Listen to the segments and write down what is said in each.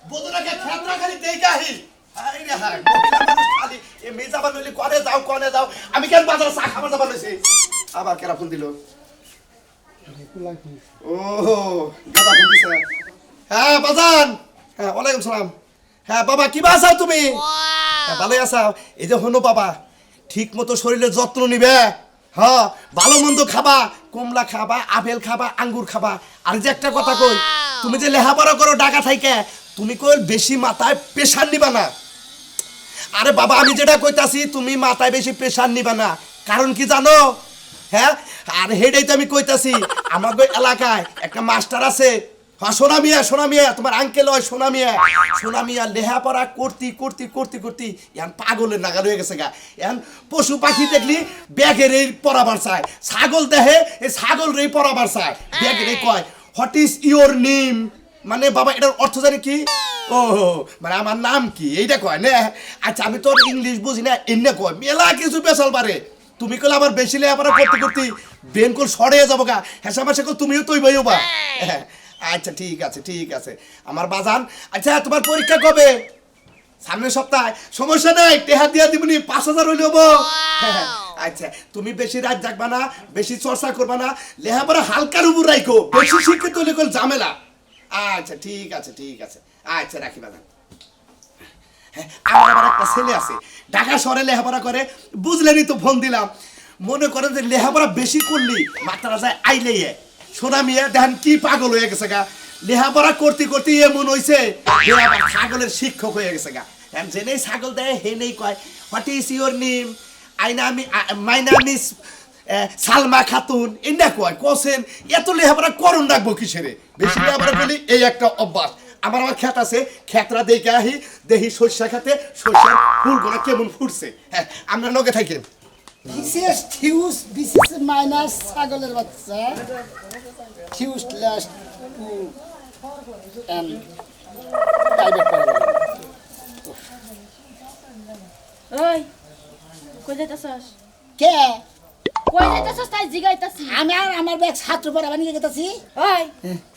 বদনাকে ক্ষেত্রা খালি দেইগাহি আই রে হাই মহিলা মানুষ খালি এ মেজাবা নইলে কোনে যাও আমি কেন বাজারে চা খাবার যাবার লইছি আবার কেরা ফোন দিল ও দাদা ফোন দিছে হ্যাঁ বাজান হ্যাঁ ওয়ালাইকুম সালাম হ্যাঁ বাবা কি বাসাও তুমি হ্যাঁ ভালোই আছো এই যে হনো বাবা ঠিক মতো শরীরের যত্ন নিবে হ্যাঁ ভালো মন্দ খাবা কমলা খাবা আপেল খাবা আঙ্গুর খাবা আর যে একটা কথা কই তুমি যে লেখাপড়া করো ঢাকা থাইকে তুমি কই বেশি মাথায় প্রেশার নিবা না আরে বাবা আমি যেটা কইতাছি তুমি মাথায় বেশি প্রেশার নিবা না কারণ কি জানো হ্যাঁ আর হেডেই তো আমি কইতাছি আমাদের এলাকায় একটা মাস্টার আছে হ্যাঁ সোনা মিয়া তোমার আঙ্কেল হয় সোনা মিয়া লেখাপড়া করতে এখন পাগলের নাগাল হয়ে গেছে গা এখন পশু পাখি দেখলি ব্যাগের এই পড়াবার চায় ছাগল দেখে এই ছাগল রে পড়াবার চায় ব্যাগের এই কয় হোয়াট ইজ ইউর নেম মানে বাবা এটার অর্থ জানি কি ও মানে আমার নাম কি এইটা কয় না আচ্ছা আমি তোর ইংলিশ বুঝি না এনে কয় মেলা কিছু বেসাল পারে তুমি কলে আবার বেশি লেখাপড়া করতে ব্রেন কল সরে যাবো গা হেসামাসে তুমিও তুই বইও বা আচ্ছা ঠিক আছে আমার বাজান আচ্ছা তোমার পরীক্ষা কবে সামনের সপ্তাহে সমস্যা নাই টেহা দিয়া দিবনি ৫০০০ হইলে হবো আচ্ছা তুমি বেশি রাত জাগবা না বেশি চর্চা করবা না লেখাপড়া হালকার উপর রাখো বেশি শিক্ষিত হলে কল ঝামেলা আচ্ছা ঠিক আছে আচ্ছা রাখি বাজান আমার আবার একটা ছেলে আছে ঢাকা শহরে লেখাপড়া করে বুঝলেনি তো ফোন দিলাম মনে করেন যে লেখাপড়া বেশি করলি মাত্রা যায় আইলে সোনা মিয়া দেখেন কি পাগল হয়ে গেছে গা লেখাপড়া করতে এমন হয়েছে ছাগলের শিক্ষক হয়ে গেছে গা জেনেই ছাগল দেয় হে নেই কয় what is your name my নাম ইজ সালমা খাতুন এটা কয় কোসেন এত লেখাপড়া করুন রাখবো কিসেরে বেশি লেখাপড়া করলে এই একটা অভ্যাস আমার ক্ষেত আছে ক্ষেতরা দেখে আহি দেখি সর্ষা খেতে সর্ষার ফুলগুলো কেমন ফুটছে হ্যাঁ আমরা নগে থাকি বিশেষ থিউস বিশেষ মাইনাস ছাগলের বাচ্চা থিউস লাস্ট এন্ড প্রাইভেট পড়াবো ওই কই যাইতাছস কে কই যাইতাছস তাই জিগাইতাছি আমার ব্যাগ ছাত্র পড়াবা নিয়ে গেতাছি ওই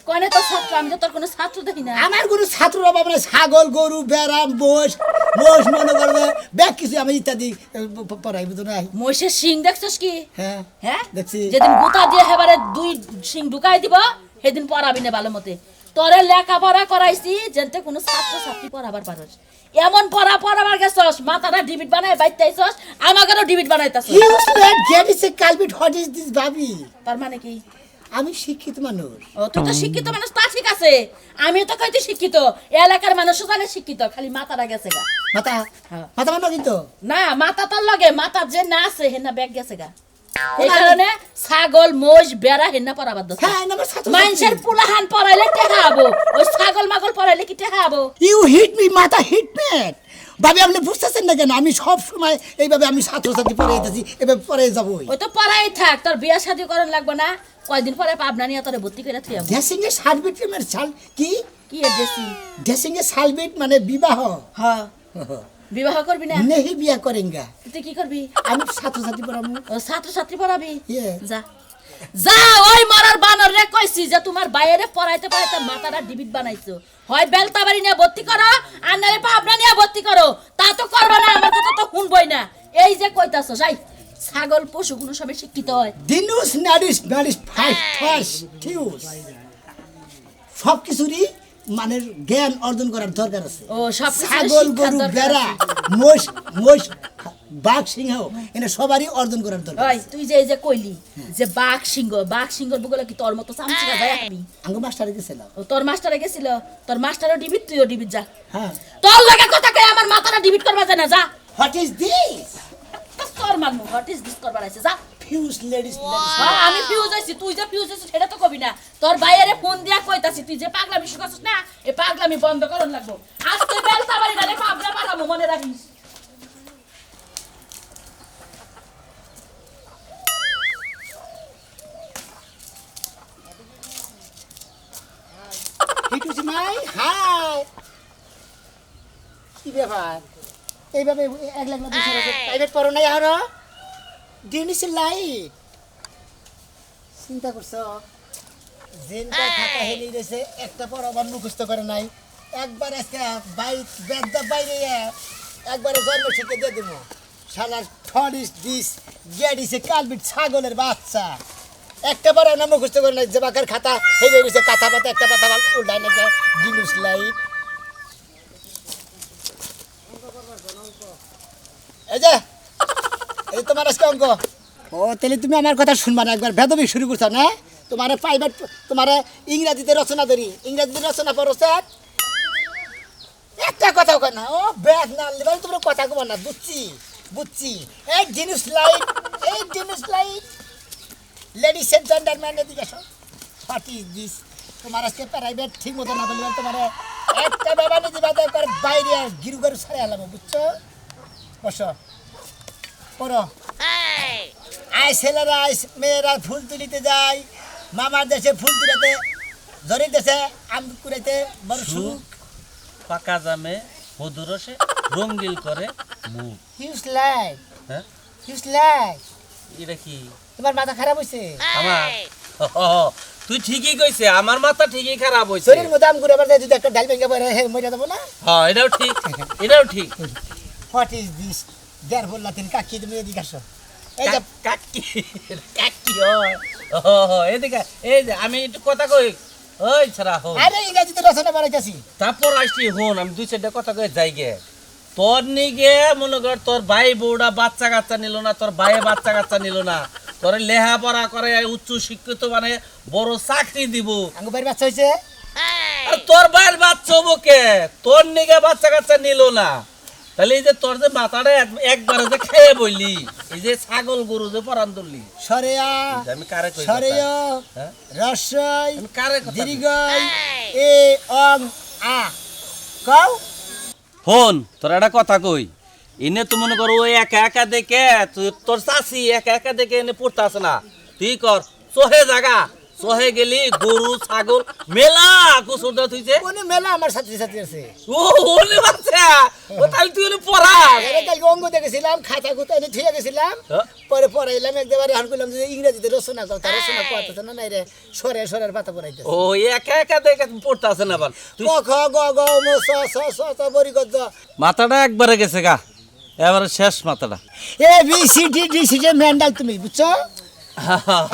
কোনে তো ছাত্র আমি তো তোর কোনো ছাত্র দেখি না আমার কোনো ছাত্র বাবা মানে ছাগল গরু বেড়াম মোষ মনে করবে ব্যাগ কিছু আমি ইত্যাদি পড়াইব তো নাই মহিষের শিং দেখছস কি হ্যাঁ হ্যাঁ দেখছি যেদিন গুতা দিয়ে হেবারে দুই শিং ঢুকাই দিব সেদিন পড়াবি না ভালো মতে তোরে লেখাপড়া করাইছি যেতে কোনো ছাত্র ছাত্রী পড়াবার পারস এমন পড়াবার গেছস মাথাটা ডিবিট বানাই বাইতেছস আমাকেও ডিবিট বানাইতাছস ইউজলেস গেট ইজ এ কালবিট হোয়াট ইজ দিস ভাবি তার মানে কি আমি শিক্ষিত মানুষ ও তুই তো শিক্ষিত মানুষ তা ঠিক আছে আমি তো কইতে শিক্ষিত এলাকার মানুষ জানে শিক্ষিত খালি মাথাটা গেছে গা মাথা মানো কিন্তু না মাথা তার লগে মাথা যে না আছে হেনা ব্যাগ গেছে গা এই কারণে ছাগল মোষ বেড়া হেনা পরাবার দছ হ্যাঁ আমার ছাত্র মানুষের পুলাহান পরাইলে টেকা হবো ওই ছাগল মাগল পরাইলে কি টেকা হবো ইউ হিট মি মাথা হিট মি ভাবি আপনি বুঝতেছেন না কেন আমি সব সময় এইভাবে আমি ছাত্রছাত্রী পড়ে যেতেছি এভাবে পড়ে যাবো ওই তো পড়াই থাক তোর বিয়া শাদী করেন লাগবে না কয়দিন পরে পাবনা নিয়ে তোরে ভর্তি করে থুই ড্রেসিং এর সার্টিফিকেট মানে সাল কি কি এড্রেসি ড্রেসিং এর সার্টিফিকেট মানে বিবাহ হ্যাঁ বিবাহ করবি না নেহি বিয়া করেঙ্গা তুই কি করবি আমি ছাত্রছাত্রী পড়াবো ও ছাত্রছাত্রী পড়াবি Yeah. যা যা ওই মরার বানর রে কইছি যে তোমার বাইরে পড়াইতে মাথাটা ডিবিট বানাইছো হয় বেলতাবাড়ি নিয়ে ভর্তি করো আর নারে পাবনা নিয়ে ভর্তি করো তা তো করবা না আমার কথা তো শুনবই না এই যে কইতাছো যাই ছাগল পশু কোনো সবে শিক্ষিত হয় দিনুস নারিশ ফার্স্ট থিউস সব কিছুরই মানে জ্ঞান অর্জন করার দরকার আছে ও সব ছাগল গরু বেড়া মোষ বাঘ সিংহ এনে সবারই অর্জন করার দরকার ওই তুই যে এই যে কইলি যে বাঘ সিংহর বুগলে কি তোর মতো চামচিকা যায় আমি আঙ্গ মাস্টারে গেছিলাম ও তোর মাস্টারে গেছিল তোর মাস্টারও ডিবিট তুইও ডিবিট যা হ্যাঁ তোর লাগে কথা কই আমার মাথাটা ডিবিট করবা যায় না যা হোয়াট ইজ দিস তোর মানমু হোয়াট ইজ দিস করবার আছে যা ফিউজ লেডিস হ্যাঁ আমি ফিউজ হইছি তুই যে ফিউজ হইছিস সেটা তো কবি না তোর বাইরে ফোন দিয়া কইতাছি তুই যে পাগলামি শিখাছিস না এই পাগলামি বন্ধ করন লাগবো আজকে বেলতা বাড়ি না রে পাবনা পাঠাবো মনে রাখিস ইট ইজ মাই হাই কি ব্যাপার এইভাবে 1 লাখ না 2 লাখ প্রাইভেট পড়ো না আরো ডিনিস লাইট চিন্তা করছো জেনটা খাতা হেলি রয়েছে একটা পর আবার মুখস্থ করে নাই একবার আজকে বেদা বাইরে একবারে জন্ম শিখে দিয়ে দেবো শালার ঠনিস দিস গেডিসে কালবিট ছাগলের বাচ্চা একটা বার না মুখস্থ করে না জবাকার খাতা হেবে গেছে কাঁথা পাতা একটা পাতা উল্টায় না জিনিস লাইট এই যে তোমার আজকে অঙ্ক ও তাহলে তুমি আমার কথা শুনবা না একবার ভেদবি শুরু করছো না তোমার প্রাইভেট তোমার ইংরাজিতে রচনা ধরি ইংরাজিতে রচনা পড়ো স্যার একটা কথা কয় না ও ব্যাগ না আনলে তোমার কথা কব না বুঝছি এই জিনিস লাইট লেডিস এন্ড জেন্টলম্যান এদিকে আসো হোয়াট ইজ দিস তোমার আজকে প্রাইভেট ঠিক মতো না বললে তোমার একটা বেবানি দিবা করে বাইরে গিরু গরু ছাড়ে আলাম বুঝছো বসো পড়ো আই ছেলেরা মেয়েরা ফুল তুলিতে যায় মামার দেশে ফুল তুলাতে জরির দেশে আম কুড়াইতে বড় সুখ পাকা জামে মধুরসে রঙ্গিল করে মুখ। হিউজ লাইট হ্যাঁ এটা কি তোমার মাথা খারাপ হয়েছে আমার তুই ঠিকই কইছে আমার মাথা ঠিকই খারাপ হইছে শরীর মধ্যে আম ঘুরে বেড়াতে যদি একটা ডাল ভেঙে পড়ে হে মরে যাবো না হ্যাঁ এটাও ঠিক হোয়াট ইজ দিস দেড় বললা তিন কাকি তুমি এদিকে আসো এই যে কাকি হয় এদিকে এই যে আমি একটু কথা কই ওই ছাড়া হো আরে ইংরেজিতে রচনা বানাইতেছি তারপর আসছি হন আমি দুই চারটা কথা কই যাই গে তোর নিগে মনে কর তোর ভাই বউটা বাচ্চা কাচ্চা নিল না তোর ভাই বাচ্চা কাচ্চা নিল না তোর লেখাপড়া করে উচ্চ শিক্ষিত মানে বড় চাকরি দিব আঙ্গু বাড়ি বাচ্চা হয়েছে আর তোর ভাইয়ের বাচ্চা হবো কে তোর নিগে বাচ্চা কাচ্চা নিল না তাহলে এই যে তোর যে মাথাটা একবারে যে খেয়ে বললি এই যে ছাগল গরু যে পরান ধরলি সরেয়া আমি কারে কই সরেয় হ্যাঁ রসই আমি কারে কথা দীর্ঘই এ অং আ কও ফোন তোর একটা কথা কই এনে তো মনে করো ওই একা একা দেখে তোর চাষি একা একা দেখে এনে পড়তে আসে না তুই কর সোহে জাগা সোহে গেলি গরু ছাগল মেলা কুসুরটা তুইছে কোন মেলা আমার ছাত্রী ছাত্রী আছে ও ওলে বাচ্চা ও তাহলে তুই ওলে পড়া আরে কালকে অঙ্গ দেখেছিলাম খাতা খুঁতা এনে থুয়ে গেছিলাম হ্যাঁ? পরে পড়াইলাম একবারে হান করলাম যে ইংরেজিতে রচনা করতে রচনা করতেছে না নাই রে সরের পাতা পড়াইতেছে ও একা একা দেখে পড়তে আসে না বান তুই ক খ গ গ ম স স স স বরি গদ মাথাটা একবারে গেছে গা এবারে শেষ মাথাটা A B C D D C যে মেন্ডাল তুমি বুঝছো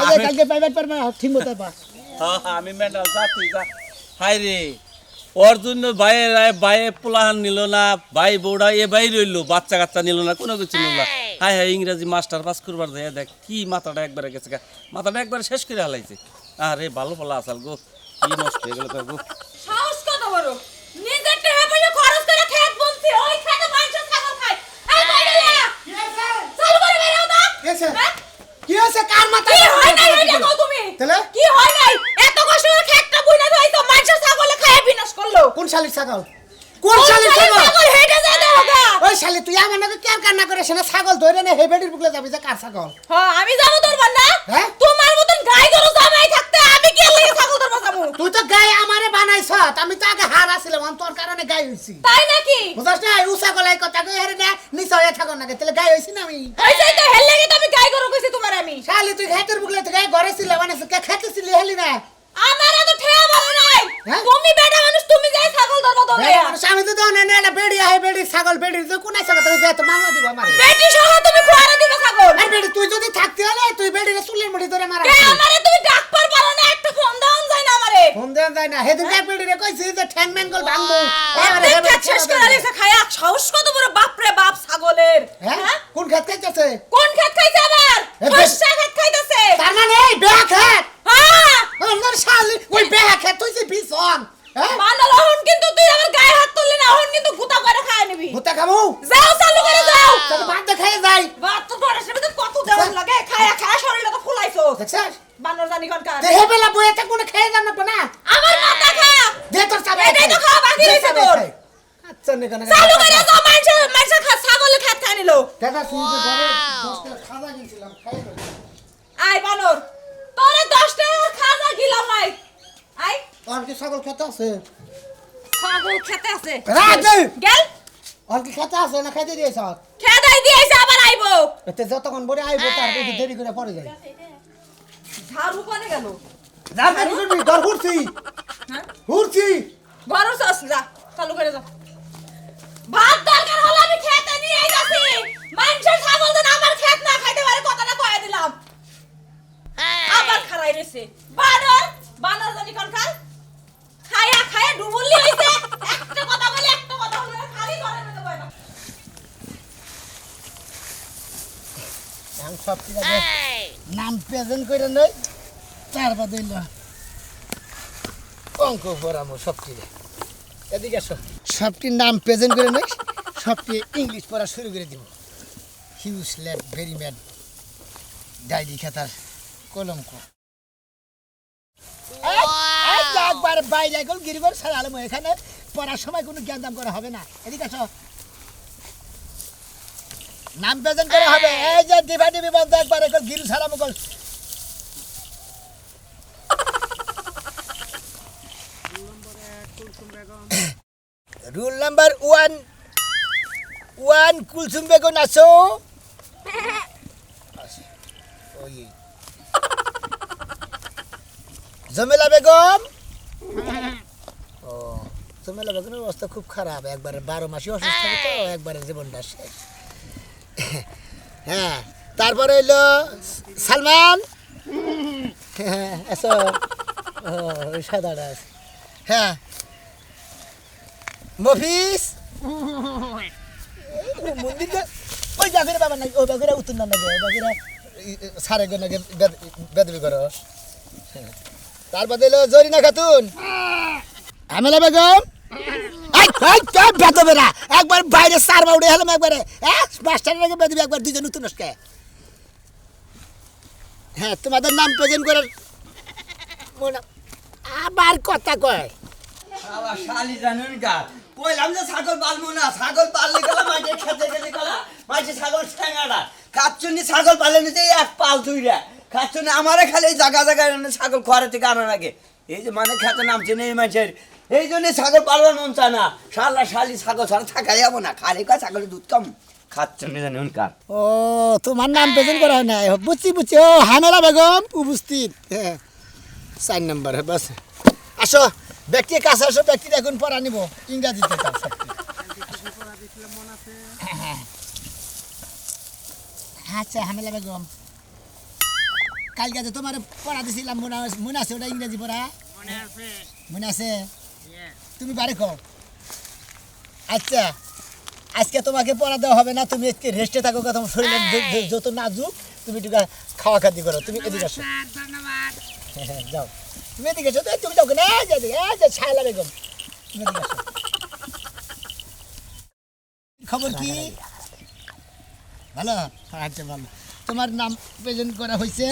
আরে কালকে প্রাইভেট পারবা ঠিক মতো পা আমি মেন্টাল যাচ্ছি যা হাই রে ওর জন্য বাইরে পোলাহান নিল না ভাই বউড়া এ বাই রইল বাচ্চা কাচ্চা নিল না কোনো কিছু নিল না হাই ইংরাজি মাস্টার পাস করবার যায় দেখ কি মাথাটা একবারে গেছে গা মাথাটা একবারে শেষ করে হালাইছে আরে ভালো ভালো আসাল গো কি নষ্ট হয়ে গেল গো সাহস কত বড় নিজের টেহা পয়সা খরচ করে খেত বলছি ওই খেতে মাংস ছাগল খায় এই বাইরে কি আছে চালু করে বেরাও তো কি আছে কি আছে কার মাথা কি হয় নাই এটা কও তুমি তাহলে কি হয় নাই এত কষ্ট করে খেতটা বুইনা ধইছো মাংস ছাগলে খায় বিনাশ করলো কোন শালির ছাগল কোন শালির ছাগল হেডে যা দাওগা ওই শালি তুই আমার নাকি কেন কান্না করে সেনা ছাগল ধরে নে হেবেডির বুকলে যাবি যে কার ছাগল হ্যাঁ আমি যাবো ধরবার না হ্যাঁ? তোমার মতন গাই গরু জামাই থাকতে আমি কি লাগি ছাগল ধরবা যাবো তুই তো গায়ে আমারে বানাইছ আমি তো আগে হার আসছিলাম আমি তোর কারণে গায়ে হইছি তাই নাকি বুঝছ না উ ছাগল এই কথা কই হেরে না নিছ হয়ে থাকো না তাহলে গায়ে হইছি না আমি ওই যাই তো হেল লাগি তো আমি গাই গরু কইছি তোমার আমি শালি তুই খেতের বুকলে তো গায়ে ঘরে ছিল মানে খেতেছিলি হেলি না আমার তো ঠেয়া বলো নাই হ্যাঁ? তুমি বেটা মানুষ তুমি যাই ছাগল ধরবা তবে আমি তো দনে না না বেড়ি আহে বেড়ি ছাগল বেড়ি তো কোন ছাগল তুই যা তো মাংলা দিব আমারে বেটি সহ তুমি খোয়ারা দিবা ছাগল আর বেড়ি তুই যদি থাকতে হলে তুই বেড়িরে চুলের মুড়ি ধরে মারা কে আমারে তুমি ডাক পারো না একটা ফোন দাও যায় না আমারে ফোন দেন যায় না হেদিন এক বেড়িরে কইছি যে ঠ্যাং ম্যাঙ্গল ভাঙবো অর্ধেক খেত শেষ করে আলিসা খায়া সাহস কত বড় বাপ রে বাপ ছাগলের হ্যাঁ কোন খেত খাইতেছে কোন খেত খাইছে আবার এ ফসা খেত খাইতেছে তার মানে এই বেয়া খেত হ্যাঁ আমার শালি ওই বেয়া খেত তুই যে বিছন হ্যাঁ মানল হন কিন্তু তুই আমার গায়ে হাত তুললি না হন কিন্তু গুতা করে খায় নিবি ভুতা খাবো যাও চালু করে যাও তোর ভাত দেখাই যাই বাত তো করে সেটা তো কত দেওয়ার লাগে খায়া খায়া শরীরটা তো ফুলাইছো দেখছস বানর জানি কোন কার দেহে বেলা বইয়ে থাক কোন খেয়ে জানো না আমার মাথা খা দে তোর চাবে এটাই তো খাওয়া বাকি রয়েছে তোর। আচ্ছা নে কেন চালু করে যাও মাংস খা ছাগলে খেত খায় নিলো দাদা তুই যে ঘরে 10 টাকা খাজা কিনছিলাম খাই তো আয় বানর তোরে 10 টাকা খাজা গিলাম নাই আয় আর কি ছাগল খেতে আছে ছাগল খেতে আছে রাজু গেল আর কি খেতে আছে না খাইতে দিয়েছ খেদাই দিয়েছে আবার আইবো এতে যতক্ষণ বড় আইবো তার বেশি দেরি করে পড়ে যায় ঝাড়ু কোনে গেল যা বেরি করবি ঘর হুরছি হ্যাঁ হুরছি ঘর সস যা সবটি আগে নাম প্রেজেন্ট করে নই তারপর দিল অঙ্ক পড়ামো সবটি এদিকে আসো সবটির নাম প্রেজেন্ট করে নই সবটি ইংলিশ পড়া শুরু করে দিব huge lad very mad diary খাতার কলঙ্ক একবার বাইরে এখন গিরিবার সারা আলম এখানে পড়ার সময় কোনো জ্ঞান দাম করা হবে না এদিকে আসো নাম প্রেজেন্ট করা হবে এই যে ডিভাইডিভি বন্ধ একবার এখন গিরু সারা মুগল রুল নাম্বার 1 কুলসুম বেগম আসো ওই জমেলা বেগম ও জমেলা বেগমের অবস্থা খুব খারাপ একবারে 12 মাসই অসুস্থ থাকে তো একবারে জীবনটা শেষ হ্যাঁ তারপরে হইলো সালমান হ্যাঁ এসো ওই সাদাটা আছে হ্যাঁ মফিস মন্দিরটা ওই জাগিরে বাবা নাই ওই বাগিরা উত্তর না ওই বাগিরা সারে গনাকে বেদবি করো তারপরে হইলো জরিনা খাতুন আমেলা বেগম বেদবেরা একবার বাইরে সারবা উঠে হলাম একবারে মাস্টারের আগে বেদবি একবার দুজন উত্তর নস্কে হ্যাঁ তোমাদের নাম প্রেজেন্ট করার আবার কথা কয় শালা শালি জানুন গা কইলাম যে ছাগল পালবো না ছাগল পাললে গেলা মাঠে খেতে গেলে গেলা মাঠে ছাগল ঠ্যাঙাড়া কাচ্চুনি ছাগল পালে নিতে এক পাল দুইরা কাচ্চুনি আমারে খালি জায়গা জায়গায় ছাগল ঘরে থেকে আনা লাগে এই যে মানে খেতে নামছে নেই মানুষের এই জন্য ছাগল পালবার মন চায় না শালা শালি ছাগল ছাড়া থাকা যাবো না খালি কয় ছাগলের দুধ কম খাচ্চুনি জানুন কার ও তোমার নাম প্রেজেন্ট করা হয় না বুঝছি ও হামেলা বেগম উপস্থিত হ্যাঁ 4 নম্বর বাস আসো ব্যক্তি কাছে আসো ব্যক্তি এখন পড়া নিব ইংরেজিতে তার আচ্ছা হামেলা বেগম কালকে যে তোমার পড়া দিছিলাম মনে আছে ওটা ইংরেজি পড়া মনে আছে তুমি বাড়ি খাও আচ্ছা আজকে তোমাকে পড়া দেওয়া হবে না তুমি আজকে রেস্টে থাকো তোমার শরীরের যত নাজুক তুমি একটু খাওয়া খাতি করো তুমি এদিকে আসো হ্যাঁ যাও তুমি এদিকে আসো তুমি যাও না ছায়লা বেগম তুমি এদিকে আসো খবর কি ভালো আচ্ছা ভালো তোমার নাম প্রেজেন্ট করা হয়েছে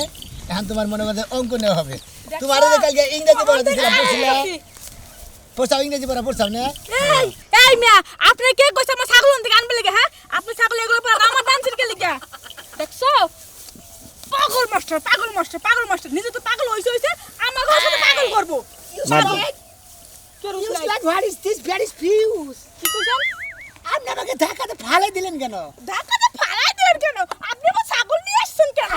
এখন তোমার মনে মধ্যে অঙ্ক নেওয়া হবে তোমার কালকে ইংরেজি পড়া দিয়েছিলাম পড়ছাও ইংরেজি পড়া পড়ছাও না এই মিয়া আপনি কে কইছে আমার ছাগল থেকে আনবে লাগে হ্যাঁ আপনি ছাগল এগুলো পড়া আমার ডান্সের কে লাগা দেখছো পাগল মাস্টার নিজে তো পাগল হইছে আমার ঘর সাথে পাগল করব What is this? Very fuse. কি কইছেন আপনি আমাকে ধাক্কাতে ফালাই দিলেন কেন? ঢাকাতে ফালাই দিলেন কেন আপনি আমার ছাগল নিয়ে আসছেন কেন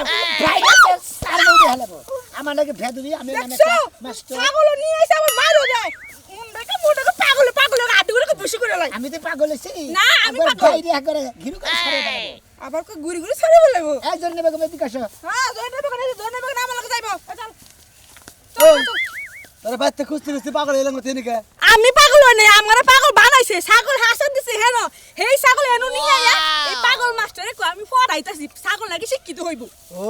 বাইরে সার মধ্যে হালাবো আমার লাগে ভেদবি আমি মানে মাস্টার ছাগল নিয়ে এসে আমার মারো যায় মোটাকে পাগল আটগুলো বেশি করে লাগে আমি তো পাগল হইছি না আমি পাগল বাইরে করে ঘিরু করে সারে দাও আবার কো গুড়ি ছাড়ে বলবো এই জন্য বেগম এদিকে আসো হ্যাঁ জয়নবে করে আমার লাগে যাইবো চল তোরা বাইতে খুঁজতে পাগল এলাম তিনি কে আমি পাগল হই নাই আমারে পাগল বানাইছে ছাগল হাসান দিছে হেন হেই ছাগল এনু নিয়ে আয়া এই পাগল মাস্টারে কো আমি পড়াইতাছি ছাগল লাগি শিক্ষিত হইব ও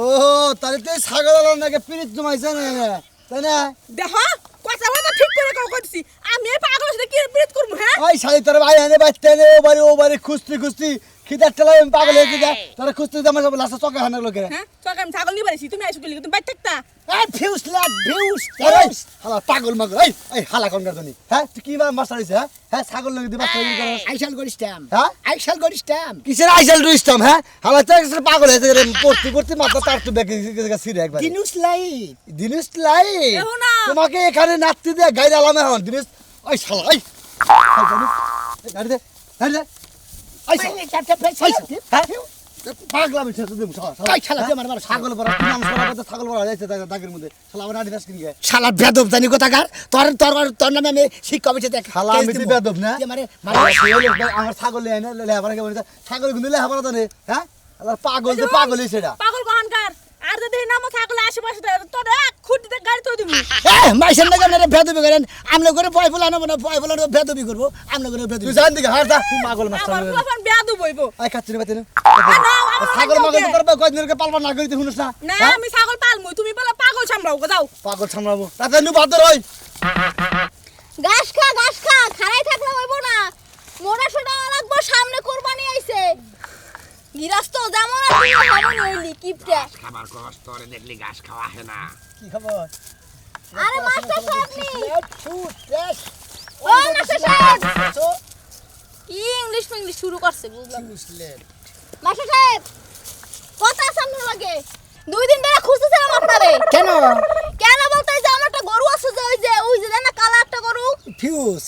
তাহলে তো ছাগল নাকি পিরিত জমাইছে না তাই না দেখো কথা ঠিক করে কইছি আমি এই পাগল সাথে কি বিরোধ করব হ্যাঁ ওই শালি তোর ভাই আনে বাইতে নে ও বাড়ি খুঁজতে খিদার ঠেলা আমি পাগল হয়ে যা তোরা খুঁজতে আমার সব লাস্ট চকা হানা লোকে হ্যাঁ চক আমি ছাগল নিয়ে বাড়িছি তুমি আইছো কি তুমি বাইতে থাকতা এই ফিউজ লাট ভিউজ হালা পাগল মাগল এই হালা কোনটার জন্য হ্যাঁ তুই কি মাস্টার হইছে হ্যাঁ ছাগল লাগি দিবা তৈরি করস আইশাল গরিস্টাম হ্যাঁ আইশাল গরিস্টাম কিসের আইসাল রুইস্টাম হ্যাঁ হালা তো পাগল হয়েছে পড়তে মাথা তার তো ব্যাগ সিরে একবার দিনুস লাইট দিনেশ লাই এহো না। তোমাকে এখানে নাচতে দিয়ে গাইড আলাম এখন দিনেশ ওই শালা ওই গাড়ি দে ওই পাগলাম ছাগল পড়া ছাগল পড়া যাইছে দাগের মধ্যে শালা আমার আড়ি কিনকে শালা বেদব জানি কোথাকার তোর নামে আমি শিক্ষা অফিসে দেখ শালা আমি তো বেদব না মানে আমার ছাগল নিয়ে আনে লেহাপড়া কে বলছে ছাগল কিন্তু লেহাপড়া জানে হ্যাঁ পাগল তো পাগলই সেটা পাগল কহানকার আর যদি নাম ছাগল আশেপাশে তোর খুঁটিতে গাড়ি তো দিবি মাইসেন না কেন বেদবি করেন আমরা করে বয় ফুলানো মানে বয় ফুলানো বেদবি করবো আমরা করে বেদবি তুই জান দিকে হার দা তুই পাগল মাস্টার আমার ফোন বেয়াদু বইবো আই খাচ্ছি রে বাতিন না ছাগল মাগল করবে কয়দিনকে পালবা না করিতে শুনছ না না আমি ছাগল পালমু তুমি বলে পাগল সামরাও গো যাও পাগল সামলাবো তাতে নু বাদ রই ঘাস খা খারাই থাকলে হইব না মোটা সোটা লাগবো সামনে কোরবানি আইছে গিরাস্ত যেমন আর তুই হেমন হইলি কিপটা খাবার কষ্ট করে দেখলি ঘাস খাওয়া হয় না। কি খবর আরে মাস্টার সাহেব নি ফুট রেস ও মাস্টার সাহেব কি ইংলিশ শুরু করছে বুঝলাম মাস্টার সাহেব কথা সামনে লাগে 2 দিন ধরে খুঁজতেছিলাম আপনারে কেন কেন বলতে যে আমার একটা গরু আছে যে ওই যে না কালা একটা গরু ফিউজ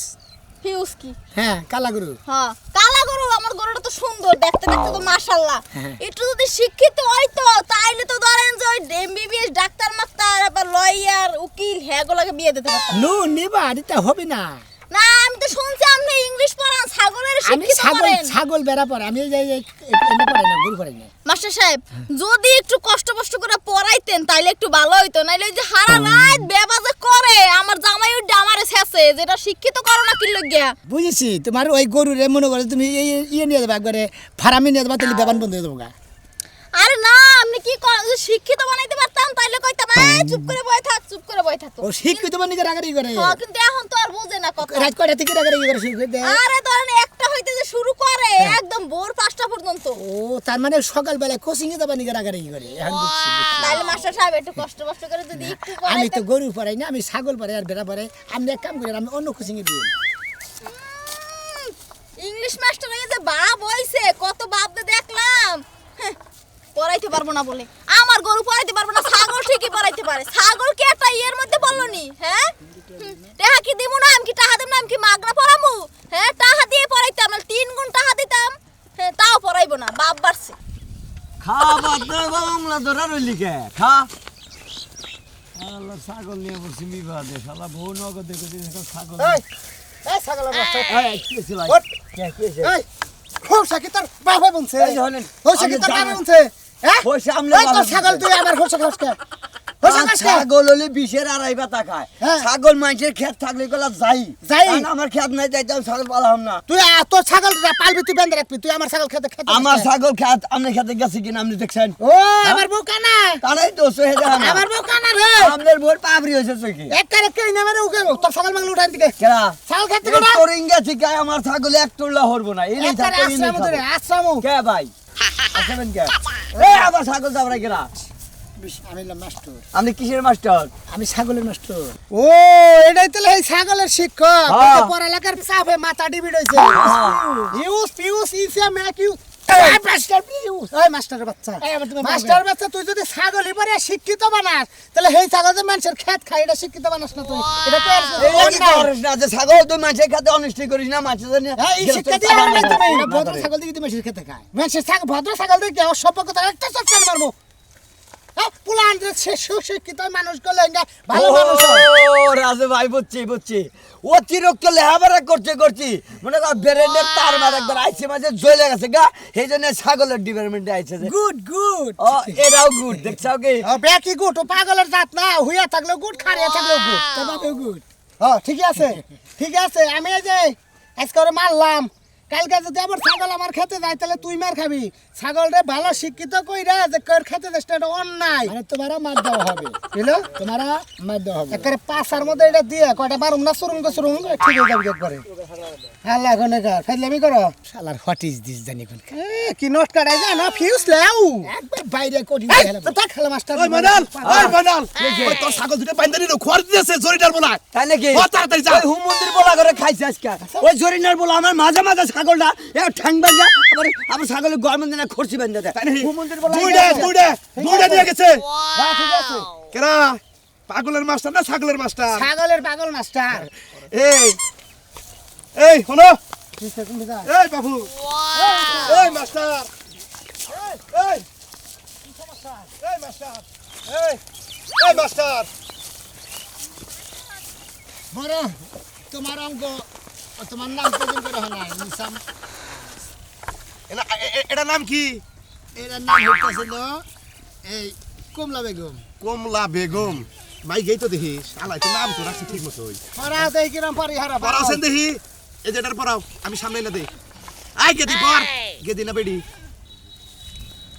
ফিউজ কি হ্যাঁ কালা গরু হ্যাঁ কালা গরু আমার গরুটা তো সুন্দর দেখতে দেখতে তো মাশাআল্লাহ হ্যাঁ। একটু যদি শিক্ষিত হইতো তাইলে তো ধরেন যে ওই এমবিবিএস ডাক্তার মাস্টার আবার লয়ার উকিল হ্যাগুলোকে বিয়ে দিতে পারতাম নো নেবা এটা হবে না না আমি তো শুনছি আপনি ইংলিশ পড়ান ছাগলের আমি শিক্ষিত ছাগল করেন ছাগল বেড়া পড়ে আমি এই এনে পড়ে না গরু পড়ে না মাস্টার সাহেব যদি একটু কষ্ট করে পড়াইতেন তাইলে একটু ভালো হইতো নাইলে ওই যে হারা রাত বেবাজে করে আমার জামাই ওই আমারে শেষে যেটা শিক্ষিত করো না কি লাগিয়া বুঝেছি তোমার ওই গরুরে মনে করে তুমি ইয়ে নিয়ে যাবে একবারে ফার্মে নিয়ে যাবা তাহলে বেবান বন্ধ হয়ে যাবো গা আরে না আপনি কি যদি শিক্ষিত বানাইতে পারতাম তাইলে কইতাম চুপ করে বই থাক ও শিক্ষিত মানে রাগারি করে হ্যাঁ কিন্তু এখন তো আর বুঝে না কথা রাত কয়টা থেকে রাগারি করে শুরু করে দেয় আরে ধরেন একটা হইতে যে শুরু করে একদম ভোর 5টা পর্যন্ত ও তার মানে সকালবেলা কোচিং এ যাবা নিকে রাগারি করে এখন বুঝছি তাইলে মাস্টার সাহেব একটু কষ্ট করে যদি একটু আমি তো পড়াইতেন গরু পড়াই না আমি ছাগল পড়াই আর বেড়া পড়াই আমি এক কাম করি আমি অন্য কোচিং এ দিই ইংলিশ মাস্টার হয়ে যে বাপ হইছে কত বাপ দেখলাম হ্যাঁ, পড়াইতে পারবো না বলে আমার গরু পড়াইতে পারবো না ছাগল ঠিকই পড়াইতে পারে ছাগল কি একটা ইয়ের মধ্যে বললো নি হ্যাঁ টাকা কি দিব না আমি কি টাকা দেব না আমি কি মাগনা পড়ামু হ্যাঁ টাকা দিয়ে পড়াইতাম না 3 গুণ টাকা দিতাম হ্যাঁ তাও পড়াইবো না বাপ বাড়ছে খাবার দাবার বাংলা ধরা রইলি কে খা আল্লাহ ছাগল নিয়ে বসে বিবাদে শালা বউ নগদ দেখে ছাগল এই এই ছাগল মাস্টার এই কি হইছে ভাই ওঠ। কি হইছে এই হোসা কি তোর বাবা বলছে এই যে হলেন, হোসা কি আমি তোর জানি। বাবা বলছে হ্যাঁ হোসা আমলে এই তোর বাবা ছাগল বলছে। তুই আমার হোসা খাসকে হোসা খাসকে ছাগল হলে 20-এর 2.5 পাতা খায় হ্যাঁ। ছাগল মানুষের ক্ষেত থাকলে গলা যাই যাই। কারণ আমার ক্ষেত নাই যাইতাম ছাগল পালাম না তুই তোর ছাগল পালবি তুই বেঁধে রাখবি তুই আমার ছাগল খেতে খেতে আমার ছাগল ক্ষেত আপনি খেতে গেছে কিনা আপনি দেখছেন ও আমার বউ কানা তারাই তো সহে দেখা না আমার বউ কানা রে আমাদের ভোর পাবরি হয়েছে কি এক করে কে না মানে ওকে তোর ছাগল মাগল উঠান দিকে কেরা ছাগল খেতে এই কোনা তোরিঙ্গা থেকে আমার ছাগল এক টুল্লা হরবো না এই এক করে আশ্রাম ধরে আশ্রাম কে ভাই আসবেন কে এই আমার ছাগল যাবরা কেরা আমি হলাম মাস্টার আপনি কিসের মাস্টার আমি ছাগলের মাস্টার ও এটাই তো এই ছাগলের শিক্ষক হ্যাঁ। পড়ালেখার চাপে মাথা ডিবিড হইছে ইউজ পিউস ইসে মেক ইউ মাস্টার পিউস এই মাস্টারের বাচ্চা মাস্টার বাচ্চা তুই যদি ছাগলই পরে শিক্ষিত বানাস তাহলে এই ছাগল যে মানুষের খেত খায় এটা শিক্ষিত বানাস না তুই এটা তো এই কি করিস না যে ছাগল তুই মানুষের খাতে অনিষ্টি করিস না মানুষের জন্য হ্যাঁ এই শিক্ষা দিয়ে আনলে তুমি এটা ভদ্র ছাগল দিকে তুমি মানুষের খেতে খায় মানুষের ছাগল ভদ্র ছাগল দিকে অসভ্য কথা একটা চটকান মারবো হ্যাঁ পুলান রে শিক্ষিত মানুষ গুলো ভালো মানুষ হয়। ও রাজু ভাই বুঝছি অতিরিক্ত লেহাবারা করছি মনে কর বেরেন্ডের তার মার একবার আইছে মাঝে জ্বলে গেছে গা সেই জন্য ছাগলের ডিপার্টমেন্টে আইছে যে গুড গুড ও এরাও গুড দেখছাও কি বেকি গুড ও পাগলের জাত না হুইয়া থাকলেও গুড খারিয়া থাকলেও গুড তবে গুড হ্যাঁ ঠিক আছে আমি এই যে আজকে ওরে মারলাম কালকে যদি আমার ছাগল আমার খেতে যায় তাহলে তুই মার খাবি ছাগলরে ভালো শিক্ষিত কইরা যে কর খেতে যাস এটা অন্যায় মানে তোমারা মার দেওয়া হবে বুঝলো তোমারা মার দেওয়া হবে একেবারে পাঁচার মধ্যে এটা দিয়ে কয়টা বারুম না সুরুম ঠিক হয়ে যাবে একবারে আল্লাহ গনেগার ফাইলামি করো শালার হোয়াট ইজ দিস জানি কোন কি নোট কাটাই যায় না ফিউজ লাও একবার বাইরে কোটি তা খেলা মাস্টার ওই মানাল ওই তোর ছাগল দুটো বাইন্দা নিলো খড় দিয়েছে জরিটার বলা তাই নাকি ও তাড়াতাড়ি যা ওই হুমন্দির বলা করে খাইছে আজকে ওই জরিনার বলা আমার মাঝে ছাগলটা এ ঠ্যাং বাঁধা আমার ছাগলের গরম দিনে খরচি বাঁধা দেয় হুমন্দির বলা দুইটা দিয়ে গেছে ঠিক আছে কেরা পাগলের মাস্টার না ছাগলের মাস্টার ছাগলের পাগল মাস্টার এই শোনো ঠিক আছে তুমি যা এই বাবু এই মাস্টার এই এই মাস্টার এই মাস্টার বড় তোমার অঙ্ক তোমার নাম পর্যন্ত রহ নাই নিসাম এটা নাম কি এর নাম হইতাছিল এই কমলা বেগম কমলা বেগম ভাই গেই তো দেখি শালা তো নাম তো রাখছি ঠিক মতো পড়া দেই কিরম পরিহারা পড়াছেন দেখি এই যে এটার পড়াও আমি সামনে না দেই আই গেদি পর গেদি না বেডি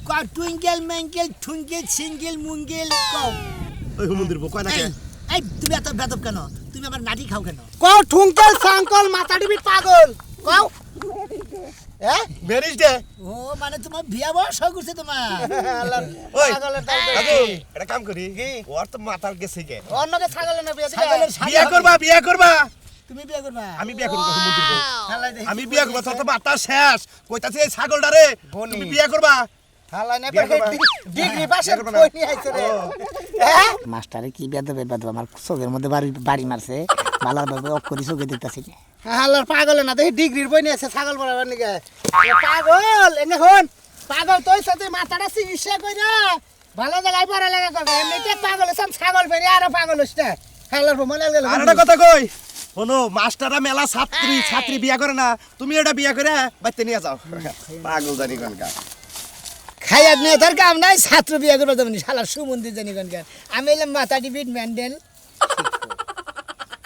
টুইঙ্কেল ম্যাঙ্কেল টুইঙ্কেল সিঙ্গেল মুঙ্গেল কও ওই হুমন্দির বউ কয় না কে এই তুমি এত বেদব কেন তুমি আমার নাটি খাও কেন কও টুঙ্কেল সাঙ্কল মাথা ডিবি পাগল কও মেরিজ দে ও মানে তোমার বিয়া বয়স হয়ে গেছে তোমার ওই ছাগলের দাদু এটা কাম করি ওর তো মাথার গেছে গে অন্যকে ছাগলের না বিয়া ছাগলের বিয়া করবা তুমি বিয়া করবা আমি বিয়া করব হুমন্দির বউ হালাই দেখি আমি বিয়া করব তোর তো মাথা শেষ কইতাছি এই ছাগলটা রে তুমি বিয়া করবা হালাই না বিয়া করবা? ডিগ্রি পাশে বিয়া করবা না? কই নিয়ে আইছে রে মাস্টারে কি বেদবে বেদব আমার চোখের মধ্যে বাড়ি মারছে ভালোভাবে অক্ষরি চোখে দেখতাছি হালার পাগল না দেখি ডিগ্রির বই নিয়ে আছে ছাগল পড়াবার নিকে পাগল এনে হন পাগল তোর সাথে মাথাটা চিকিৎসা কইরা ভালো জায়গায় পড়া লাগা করবে এমনিতে পাগল সব ছাগল ফেরি আরো পাগল হচ্ছে হালার মনে গেল আর একটা কথা কই শোনো মাস্টাররা মেলা ছাত্রী বিয়া করে না তুমি এটা বিয়া করে বাইতে নিয়ে যাও পাগল জানি কোনকা খাইয়া নিয়ে তার কাম নাই ছাত্র বিয়া করবে তুমি শালা সুমন্দির জানি কোনকার আমি এলাম মাথা ডিবিট ম্যান্ডেল